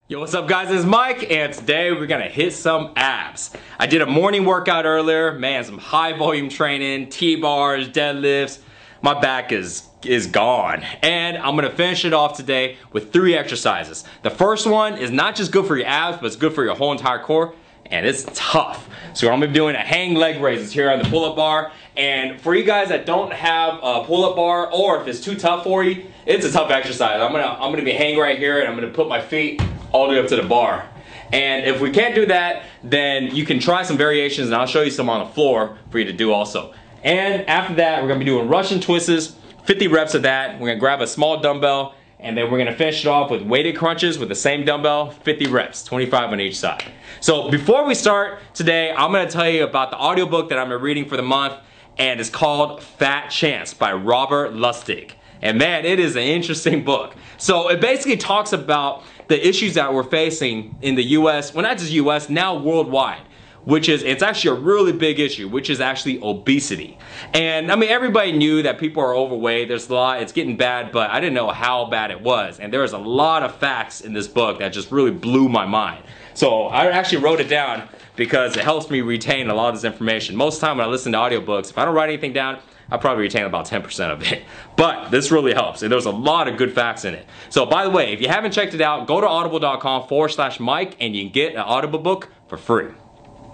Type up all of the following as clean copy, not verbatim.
Yo, what's up guys, it's Mike, and today we're gonna hit some abs. I did a morning workout earlier, man, some high volume training, T-bars, deadlifts. My back is gone. And I'm gonna finish it off today with 3 exercises. The first one is not just good for your abs, but it's good for your whole entire core, and it's tough. So I'm gonna be doing a hang leg raises here on the pull-up bar. And for you guys that don't have a pull-up bar, or if it's too tough for you, it's a tough exercise. I'm gonna be hanging right here, and I'm gonna put my feet all the way up to the bar. And if we can't do that, then you can try some variations, and I'll show you some on the floor for you to do also. And after that, we're gonna be doing Russian twists, 50 reps of that. We're gonna grab a small dumbbell, and then we're gonna finish it off with weighted crunches with the same dumbbell, 50 reps, 25 on each side. So before we start today, I'm gonna tell you about the audiobook that I'm reading for the month, and it's called Fat Chance by Robert Lustig. And man, it is an interesting book. So it basically talks about the issues that we're facing in the US, well not just US, now worldwide, which is, it's actually a really big issue, which is actually obesity. And I mean, everybody knew that people are overweight, there's a lot, it's getting bad, but I didn't know how bad it was. And there was a lot of facts in this book that just really blew my mind. So I actually wrote it down because it helps me retain a lot of this information. Most of the time when I listen to audiobooks, if I don't write anything down, I'll probably retain about 10% of it. But this really helps, and there's a lot of good facts in it. So by the way, if you haven't checked it out, go to audible.com/Mike and you can get an Audible book for free.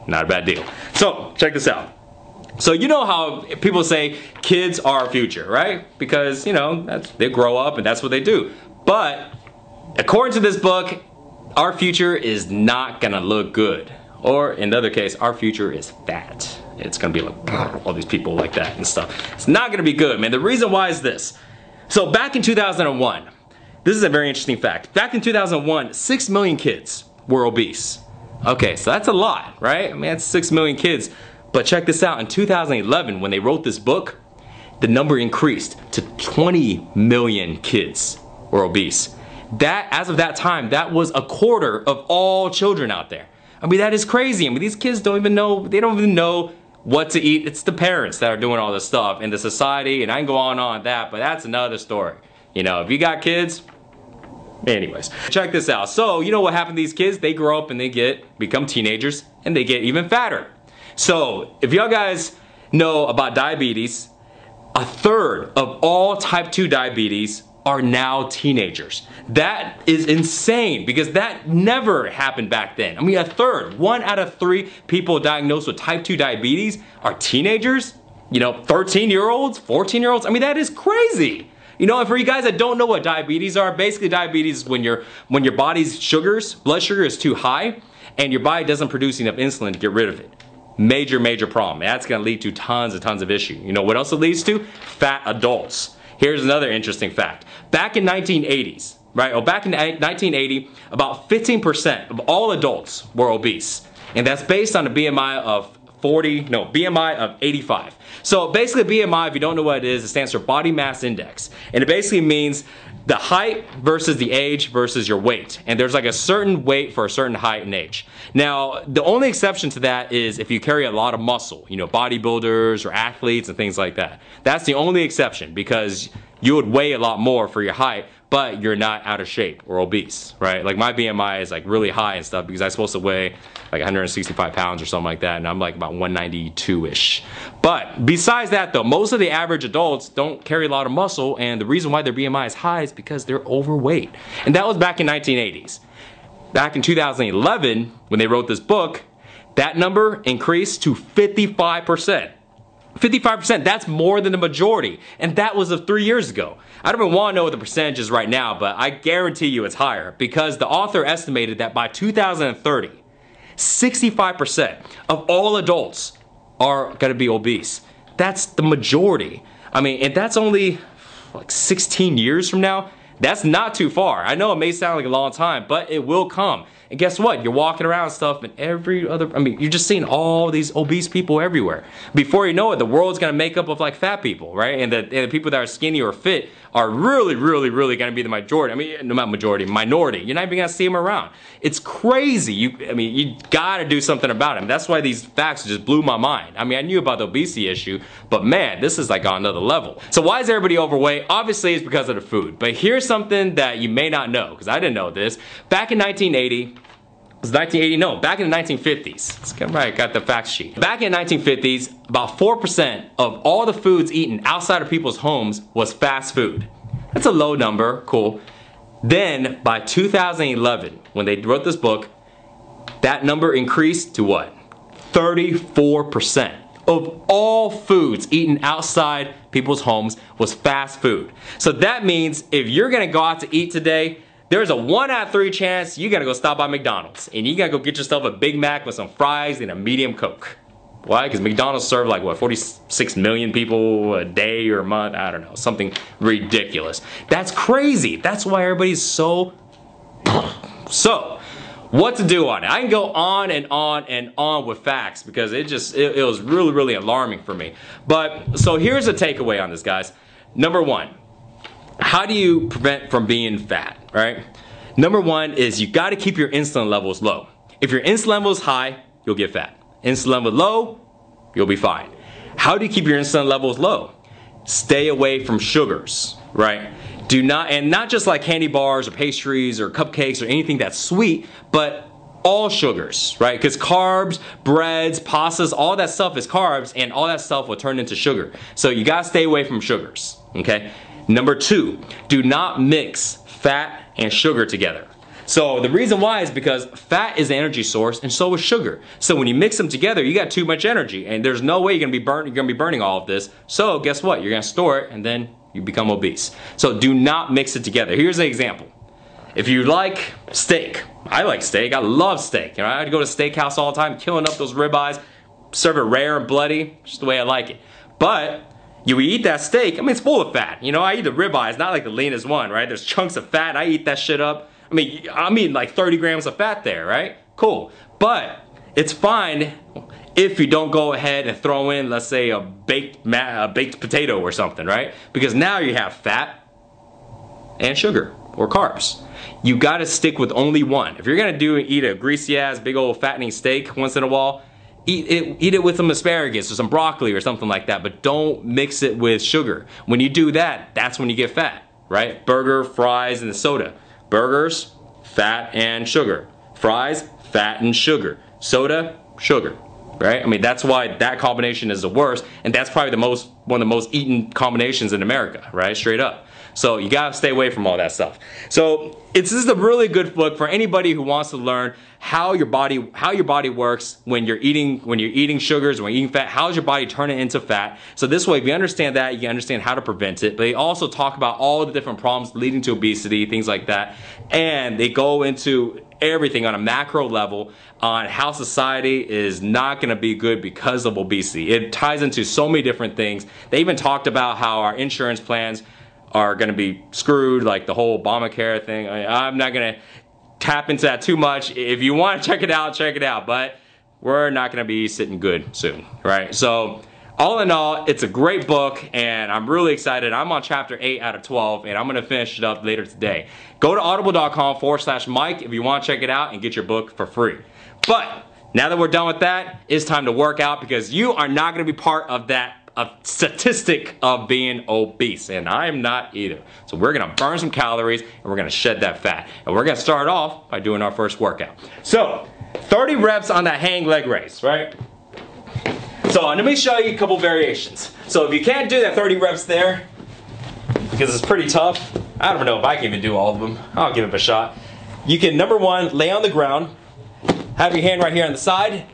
Not a bad deal. So check this out. So you know how people say kids are our future, right? Because, you know, they grow up and that's what they do. But according to this book, our future is not gonna look good. Or in the other case, our future is fat. It's gonna be like all these people like that and stuff. It's not gonna be good, man. The reason why is this. So back in 2001, this is a very interesting fact. Back in 2001, 6 million kids were obese. Okay, so that's a lot, right? I mean, that's 6 million kids. But check this out, in 2011, when they wrote this book, the number increased to 20 million kids were obese. That, as of that time, that was a quarter of all children out there. I mean, that is crazy. I mean, these kids don't even know, they don't even know what to eat. It's the parents that are doing all this stuff in the society, and I can go on that, but that's another story. You know, if you got kids, anyways. Check this out. So, you know what happened to these kids? They grow up and they become teenagers, and they get even fatter. So, if y'all guys know about diabetes, 1/3 of all type 2 diabetes are now teenagers. That is insane because that never happened back then. I mean, 1/3, 1 out of 3 people diagnosed with type 2 diabetes are teenagers. You know, 13-year-olds, 14-year-olds. I mean, that is crazy. You know, and for you guys that don't know what diabetes are, basically diabetes is when your body's blood sugar is too high and your body doesn't produce enough insulin to get rid of it. Major problem. That's gonna lead to tons and tons of issues. You know what else it leads to? Fat adults. Here's another interesting fact. Back in 1980s, right? Back in 1980, about 15% of all adults were obese. And that's based on a BMI of 85. So basically BMI, if you don't know what it is, it stands for body mass index. And it basically means the height versus the age versus your weight. And there's like a certain weight for a certain height and age. Now, the only exception to that is if you carry a lot of muscle, you know, bodybuilders or athletes and things like that. That's the only exception because you would weigh a lot more for your height, but you're not out of shape or obese, right? Like my BMI is like really high and stuff because I'm supposed to weigh like 165 pounds or something like that, and I'm like about 192-ish. But besides that though, most of the average adults don't carry a lot of muscle, and the reason why their BMI is high is because they're overweight. And that was back in 1980s. Back in 2011, when they wrote this book, that number increased to 55%. 55%, that's more than the majority. And that was of 3 years ago. I don't even want to know what the percentage is right now, but I guarantee you it's higher because the author estimated that by 2030, 65% of all adults are gonna be obese. That's the majority. I mean, and that's only like 16 years from now. That's not too far. I know it may sound like a long time, but it will come. And guess what? You're walking around and stuff and you're just seeing all these obese people everywhere. Before you know it, the world's gonna make up of like fat people, right? And the people that are skinny or fit are really gonna be the majority. I mean, not majority, minority. You're not even gonna see them around. It's crazy. You gotta do something about it. That's why these facts just blew my mind. I mean, I knew about the obesity issue, but man, this is like on another level. So why is everybody overweight? Obviously, it's because of the food. But here's something that you may not know, because I didn't know this. Back in 1980, no, back in the 1950s. Let's get right, got the fact sheet. Back in the 1950s, about 4% of all the foods eaten outside of people's homes was fast food. That's a low number, cool. Then by 2011, when they wrote this book, that number increased to what? 34% of all foods eaten outside people's homes was fast food. So that means if you're gonna go out to eat today, there's a 1 out of 3 chance you gotta go stop by McDonald's and you gotta go get yourself a Big Mac with some fries and a medium Coke. Why? Because McDonald's serve like what, 46 million people a day or a month? I don't know, something ridiculous. That's crazy. That's why everybody's so what to do on it? I can go on and on and on with facts because it was really alarming for me. But so here's a takeaway on this, guys. Number one, how do you prevent from being fat, right? Number one is you gotta keep your insulin levels low. If your insulin level is high, you'll get fat. Insulin level low, you'll be fine. How do you keep your insulin levels low? Stay away from sugars, right? Do not, and not just like candy bars or pastries or cupcakes or anything that's sweet, but all sugars, right? Because carbs, breads, pastas, all that stuff is carbs and all that stuff will turn into sugar. So you gotta stay away from sugars, okay? Number two, do not mix fat and sugar together. So the reason why is because fat is an energy source and so is sugar. So when you mix them together, you got too much energy and there's no way you're gonna be burning all of this. So guess what? You're gonna store it and then you become obese. So do not mix it together. Here's an example. If you like steak, I like steak, I love steak. You know, I'd go to steakhouse all the time, killing up those ribeyes, serve it rare and bloody, just the way I like it. But you eat that steak, I mean, it's full of fat. You know, I eat the ribeye, it's not like the leanest one, right? There's chunks of fat, I eat that shit up. I mean, I'm eating like 30 grams of fat there, right? Cool. But it's fine if you don't go ahead and throw in, let's say, a baked potato or something, right? Because now you have fat and sugar or carbs. You gotta stick with only one. If you're gonna eat a greasy ass, big old fattening steak once in a while, eat it with some asparagus or some broccoli or something like that, but don't mix it with sugar. When you do that, that's when you get fat, right? Burger, fries, and soda. Burgers, fat and sugar. Fries, fat and sugar. Soda, sugar, right? I mean, that's why that combination is the worst, and that's probably one of the most eaten combinations in America, right? Straight up. So you gotta stay away from all that stuff. So this is a really good book for anybody who wants to learn how your body works when you're eating sugars, when you're eating fat. How does your body turn it into fat? So this way, if you understand that, you can understand how to prevent it. But they also talk about all the different problems leading to obesity, things like that, and they go into everything on a macro level on how society is not going to be good because of obesity. It ties into so many different things. They even talked about how our insurance plans are going to be screwed, like the whole Obamacare thing. I'm not going to tap into that too much. If you want to check it out, but we're not going to be sitting good soon, right? So all in all, it's a great book and I'm really excited. I'm on chapter 8 out of 12 and I'm going to finish it up later today. Go to audible.com/Mike if you want to check it out and get your book for free. But now that we're done with that, it's time to work out because you are not going to be part of that statistic of being obese, and I'm not either. So we're gonna burn some calories and we're gonna shed that fat. And we're gonna start off by doing our first workout. So 30 reps on that hang leg raise, right? So let me show you a couple variations. So if you can't do that 30 reps there, because it's pretty tough, I don't know if I can even do all of them. I'll give it a shot. You can, number one, lay on the ground, have your hand right here on the side,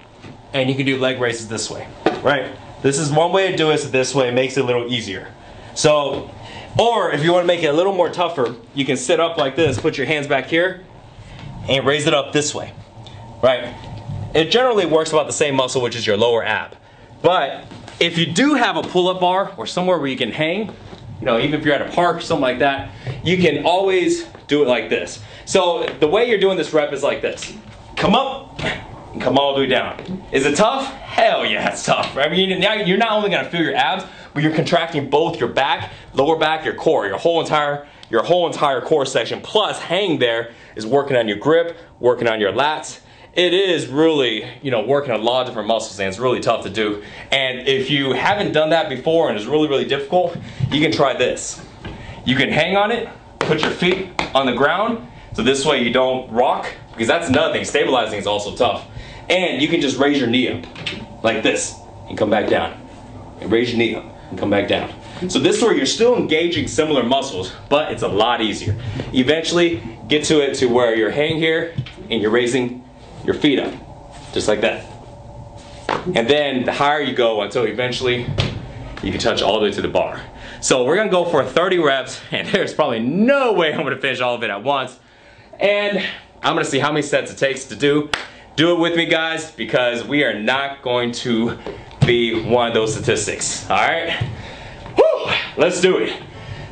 and you can do leg raises this way, right? This is one way to do it, so this way it makes it a little easier. So, or if you want to make it a little more tougher, you can sit up like this, put your hands back here, and raise it up this way, right? It generally works about the same muscle, which is your lower ab. But if you do have a pull-up bar or somewhere where you can hang, you know, even if you're at a park or something like that, you can always do it like this. So the way you're doing this rep is like this. Come up, and come all the way down. Is it tough? Hell yeah, it's tough. Right? I mean, now you're not only gonna feel your abs, but you're contracting both your back, lower back, your core, your whole entire core section. Plus, hang there is working on your grip, working on your lats. It is really, you know, working on a lot of different muscles, and it's really tough to do. And if you haven't done that before and it's really, really difficult, you can try this. You can hang on it, put your feet on the ground, so this way you don't rock, because that's another thing, stabilizing is also tough. And you can just raise your knee up, like this, and come back down. And raise your knee up, and come back down. So this way you're still engaging similar muscles, but it's a lot easier. Eventually, get to it to where you're hanging here, and you're raising your feet up, just like that. And then the higher you go until eventually you can touch all the way to the bar. So we're gonna go for 30 reps, and there's probably no way I'm gonna finish all of it at once. And I'm gonna see how many sets it takes to do. Do it with me, guys, because we are not going to be one of those statistics, all right? Woo, let's do it.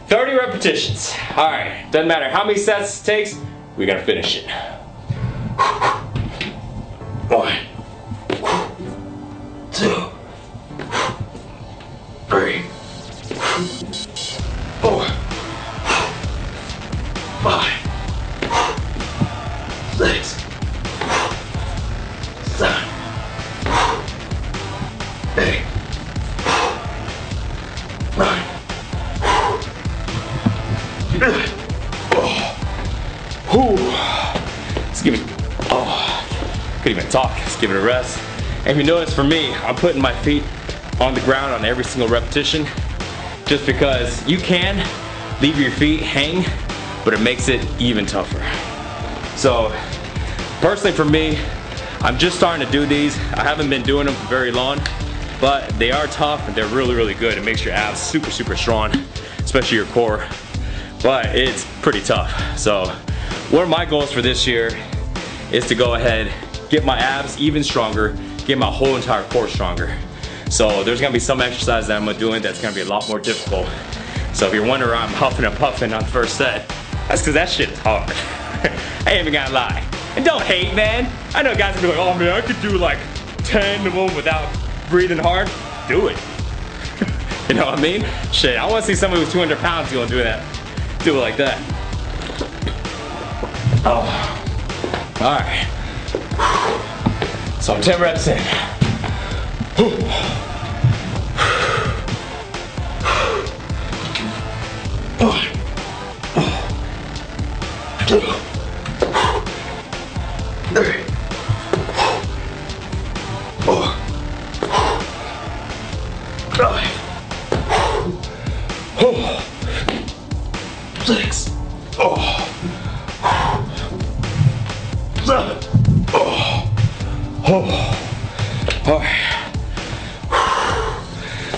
30 repetitions. All right, doesn't matter how many sets it takes, we're gonna finish it. 1, 2, 3, 4, 5, 6, 7, 8, 9. Let's give it, couldn't even talk. Let's give it a rest. And if you notice, for me, I'm putting my feet on the ground on every single repetition, just because you can leave your feet hang, but it makes it even tougher. So personally for me, I'm just starting to do these. I haven't been doing them for very long, but they are tough and they're really, really good. It makes your abs super, super strong, especially your core, but it's pretty tough. So one of my goals for this year is to go ahead, get my abs even stronger, get my whole entire core stronger. So there's gonna be some exercise that I'm gonna do that's gonna be a lot more difficult. So if you're wondering why I'm huffing and puffing on the first set, that's because that shit is hard. I ain't even gonna lie. And don't hate, man. I know guys will be like, oh man, I could do like 10 of them without breathing hard. Do it. You know what I mean? Shit, I wanna see somebody with 200 pounds gonna do that. Do it like that. Oh. All right. So I'm 10 reps in. 1, 2, 3, 4, 5, 6, 7. All right.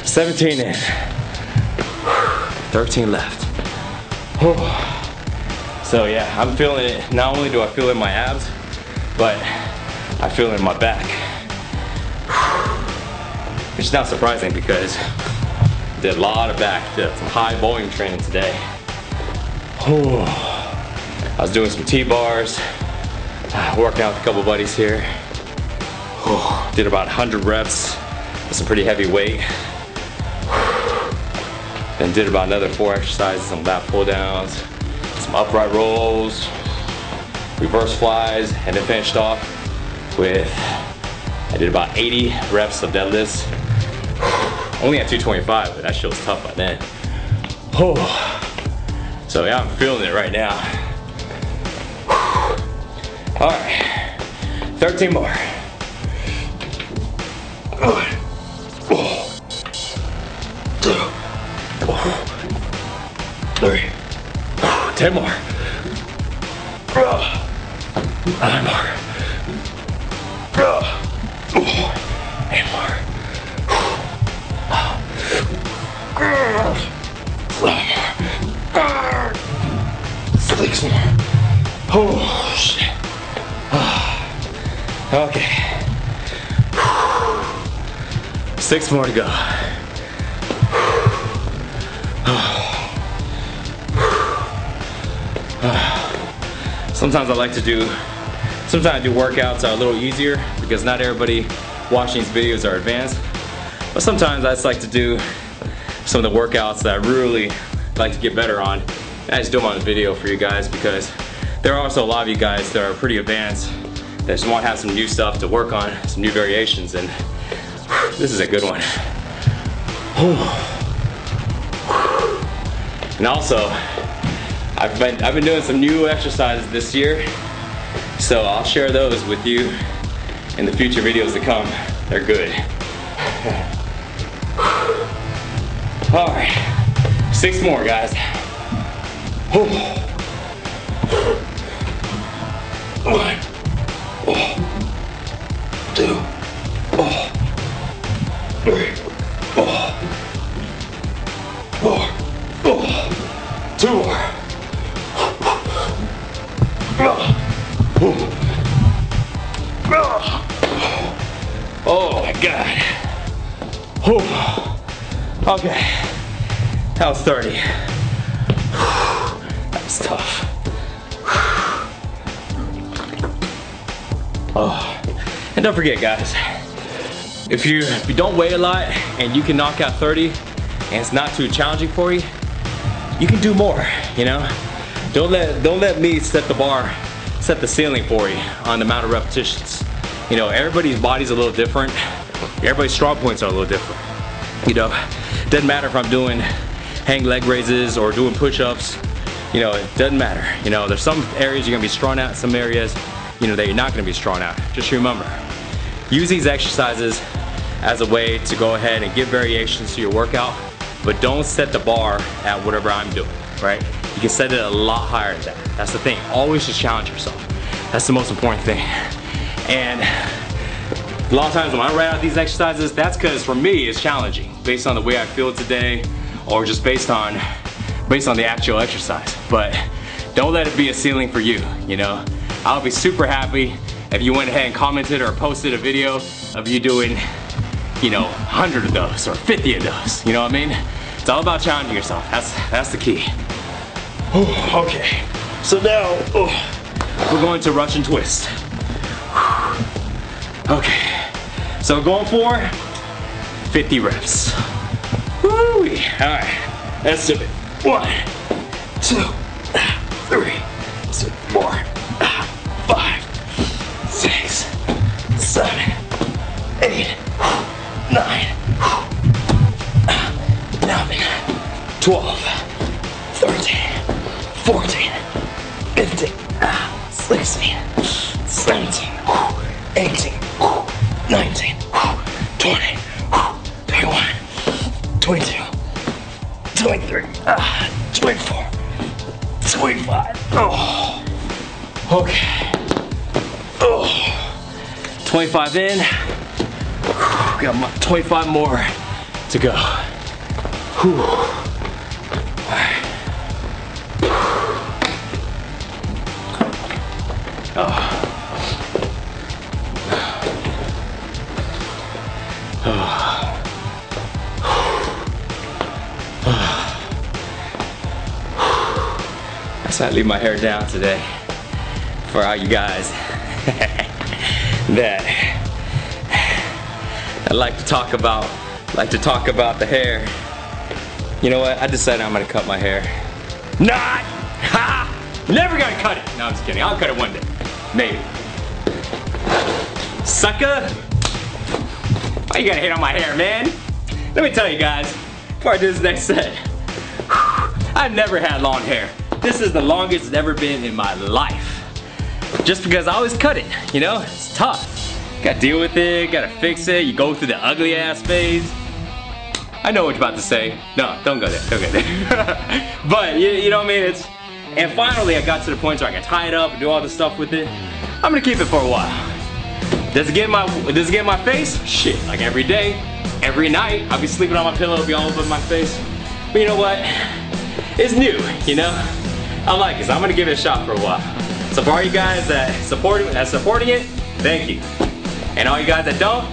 17 in. 13 left. So yeah, I'm feeling it. Not only do I feel it in my abs, but I feel it in my back. Which is not surprising because I did a lot of back, did some high volume training today. I was doing some T-bars, working out with a couple buddies here. Did about 100 reps with some pretty heavy weight. Then did about another 4 exercises, some lat pull downs, some upright rolls, reverse flies, and then finished off with, I did about 80 reps of deadlifts. Only at 225, but that shit was tough by then. So yeah, I'm feeling it right now. All right, 13 more. 1, 2, 3, 10 more. 9 more. 8 more. 6 more. Oh shit. Okay. 6 more to go. Sometimes I like to do, sometimes I do workouts that are a little easier because not everybody watching these videos are advanced. But sometimes I just like to do some of the workouts that I really like to get better on. And I just do them on the video for you guys because there are also a lot of you guys that are pretty advanced that just want to have some new stuff to work on, some new variations, and this is a good one. And also, I've been doing some new exercises this year, so I'll share those with you in the future videos to come. They're good. All right, 6 more, guys. 1, 2, 3, 4, 2 more. Oh my God. Okay, that was 30. That was tough. Oh, and don't forget, guys, if you don't weigh a lot and you can knock out 30 and it's not too challenging for you, you can do more, you know? Don't let me set the ceiling for you on the amount of repetitions. You know, everybody's body's a little different. Everybody's strong points are a little different. You know, it doesn't matter if I'm doing hang leg raises or doing push-ups. You know, it doesn't matter. You know, there's some areas you're gonna be strong at, some areas, you know, that you're not gonna be strong at. Just remember, use these exercises as a way to go ahead and give variations to your workout, but don't set the bar at whatever I'm doing, right? You can set it a lot higher than that. That's the thing. Always just challenge yourself. That's the most important thing. And a lot of times when I write out these exercises, that's because for me it's challenging based on the way I feel today, or just based on the actual exercise. But don't let it be a ceiling for you, you know? I'll be super happy if you went ahead and commented or posted a video of you doing, you know, 100 of those or 50 of those, you know what I mean? It's all about challenging yourself. That's the key. Okay, so now we're going to Russian twist. Okay, so we're going for 50 reps. Woo-wee. All right, let's do it. 1, 2, 3, 4, 5, 6, 7, 8, 9, 11, 12, 13, 14, 15, 16, 17, 18, 19, 20, 21, 22, 23, 24, 25. Oh, okay. Oh, 25 in. Got 25 more to go. Whew. All right. Oh. So I leave my hair down today for all you guys that like to talk about the hair. You know what? I decided I'm gonna cut my hair. Not! Ha! Never gonna cut it! No, I'm just kidding. I'll cut it one day. Maybe. Sucker! Why you gotta hate on my hair, man? Let me tell you guys, before I do this next set, I've never had long hair. This is the longest it's ever been in my life. Just because I always cut it, you know? It's tough. Gotta deal with it, gotta fix it, you go through the ugly ass phase. I know what you're about to say. No, don't go there, don't go there. But, you know what I mean? And finally I got to the point where I can tie it up and do all this stuff with it. I'm gonna keep it for a while. Does it get in my face? Shit, like every day, every night, I'll be sleeping on my pillow, it'll be all over my face. But you know what? It's new, you know? I like it, so I'm gonna give it a shot for a while. So for all you guys that supporting it, thank you. And all you guys that don't,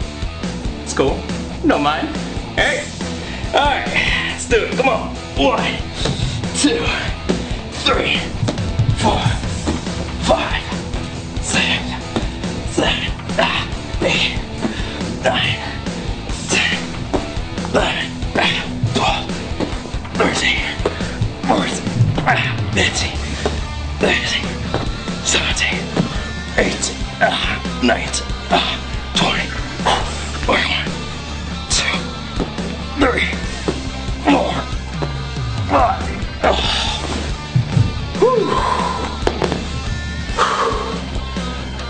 it's cool. Don't mind. Alright? Alright, let's do it. Come on. 1, 2, 3, 4, 5, 6, 7, 8, 9, 10, 11, 12, 13, 14, 15, 16, 17, 18, 19, 20, 21, 2, 3, 4, 5.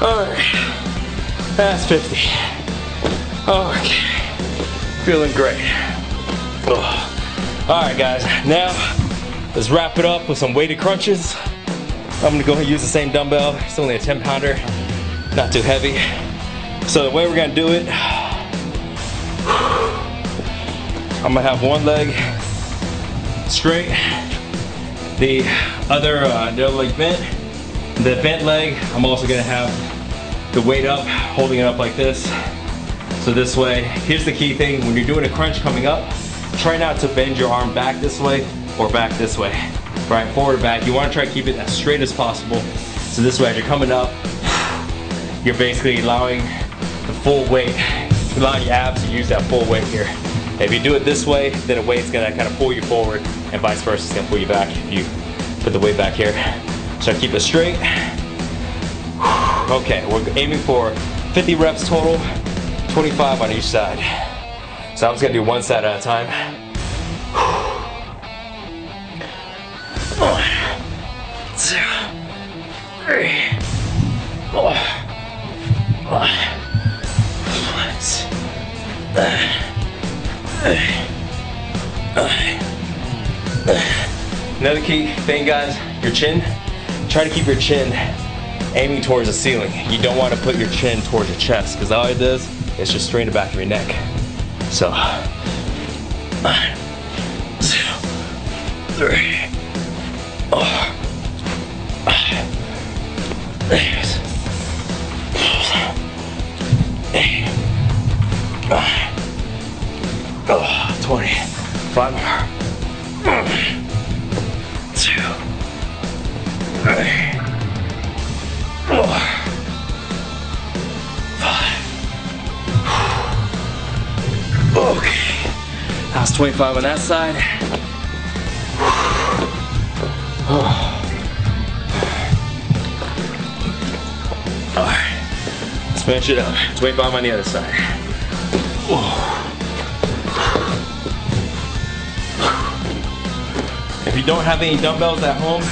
Alright, that's 50. Okay, feeling great. Alright guys, now let's wrap it up with some weighted crunches. I'm gonna go ahead and use the same dumbbell. It's only a 10 pounder, not too heavy. So the way we're gonna do it, I'm gonna have one leg straight, the other leg bent. The bent leg, I'm also gonna have the weight up, holding it up like this. So this way, here's the key thing, when you're doing a crunch coming up, try not to bend your arm back this way or back this way. Right, forward or back. You wanna try to keep it as straight as possible. So this way, as you're coming up, you're basically allowing the full weight, allowing your abs to use that full weight here. If you do it this way, then the weight's gonna kind of pull you forward, and vice versa, it's gonna pull you back if you put the weight back here. So keep it straight. Okay, we're aiming for 50 reps total, 25 on each side. So I'm just gonna do one side at a time. 1, 2, 3, 4, 5, 6, 7. Another key thing, guys, your chin. Try to keep your chin aiming towards the ceiling. You don't want to put your chin towards your chest, because all it does is just strain the back of your neck. So, 1, 2, 3, 4, 5, 6, 8, 9, 20. 5 more. 1, 2, 3, 4, 5. Okay. That's 25 on that side. Alright. Let's finish it up. 25 on the other side. If you don't have any dumbbells at home,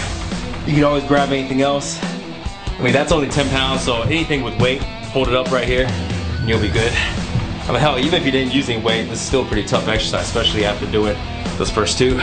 you can always grab anything else. I mean, that's only 10 pounds, so anything with weight, hold it up right here, and you'll be good. I mean, hell, even if you didn't use any weight, this is still a pretty tough exercise, especially after doing those first two.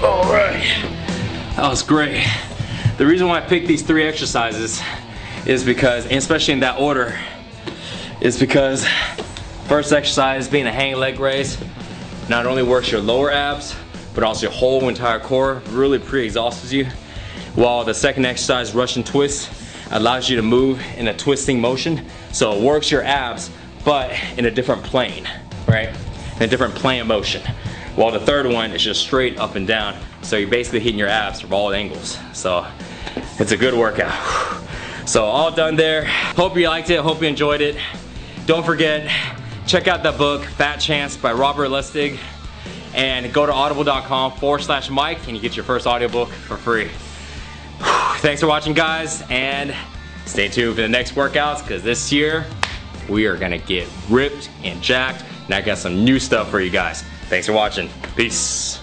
Alright, that was great. The reason why I picked these 3 exercises is because, and especially in that order, is because first exercise being a hang leg raise not only works your lower abs, but also your whole entire core, really pre-exhausts you. While the second exercise, Russian twist, allows you to move in a twisting motion. So it works your abs, but in a different plane, right? In a different plane of motion. While the third one is just straight up and down. So you're basically hitting your abs from all angles. So it's a good workout. So all done there. Hope you liked it, hope you enjoyed it. Don't forget, check out that book, Fat Chance by Robert Lustig. And go to audible.com/Mike and you get your first audiobook for free. Thanks for watching, guys, and stay tuned for the next workouts, because this year we are gonna get ripped and jacked, and I got some new stuff for you guys. Thanks for watching. Peace.